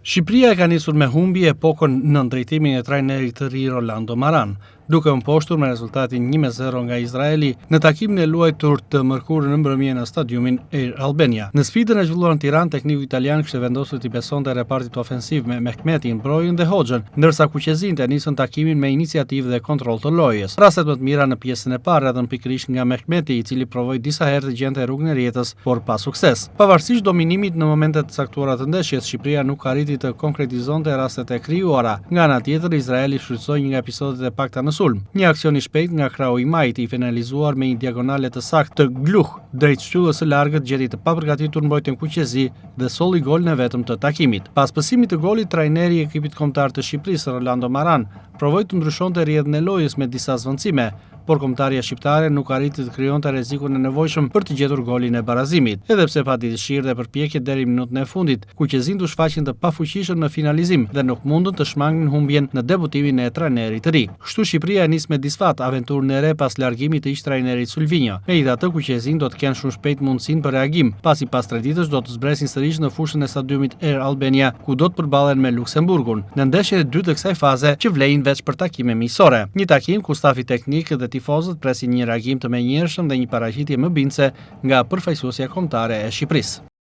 Shqipëria e ka nisur me humbje epokën në drejtimin e trajnerit të ri Rolando Maran, duke u mposhtur me rezultatin 1-0 nga Izraeli në takimin e luajtur të mërkurë në mbrëmje në stadiumin Air Albania. Në sfidën e zhvilluar në Tiranë, tekniku italian kishte vendosur të besonte repartit ofensiv me Mehmetin, Brojën dhe Hoxhën, ndërsa kuqezinte nisën takimin me iniciativë dhe kontroll të lojës. Rastet më të mira në pjesën e parë erdhën pikërisht nga Mehmeti, i cili provoi disa herë të gjente rrugën e rjetës, por pa sukses. Pavarësisht dominimit në momentet të caktuara të ndeshjes, Shqipëria nuk arriti të konkretizonte rastet e krijuara. Nga ana tjetër, Izraeli shfrytëzoi një nga episodet e pakta në sulm. Një aksion i shpejt nga krau i majt, i finalizuar me një diagonale të saktë të Gluh drejt shtyllës së largët, gjeti të papërgatitur mbrojtjen kuqezi dhe solli golin e vetëm të takimit. Pas pësimit të golit, trajneri i ekipit kombëtar të Shqipërisë, Rolando Maran, provoi të ndryshonte rrjedhën e lojës me disa zvendësime, por kombëtarja shqiptare nuk arriti të krijonte rrezikun e nevojshëm për të gjetur golin e barazimit. Edhe pse pati dëshirë dhe përpjekje deri në minutën e fundit, kuqezinjt u shfaqën të pafuqishëm në finalizim dhe nuk mundën të shmangnin humbjen në debutimin e trajnerit të ri. Kështu Shqipëria nis me disfat aventurën e re pas largimit të ish trajnerit Sulvinjo. Megjithatë, kuqezinjt do të kenë shumë shpejt mundësinë për reagim, pasi pas 3 ditësh do të zbresin sërish në fushën e stadiumit Air Albania, ku do të përballen me Luksemburgun, në ndeshjen e dytë të kësaj faze që vlejnë veç për takime miqësore. Një takim ku stafi teknik dhe tifozët presin një reagim të menjëhershëm dhe një paraqitje më bindëse nga përfaqësuesja kombëtare e Shqipërisë.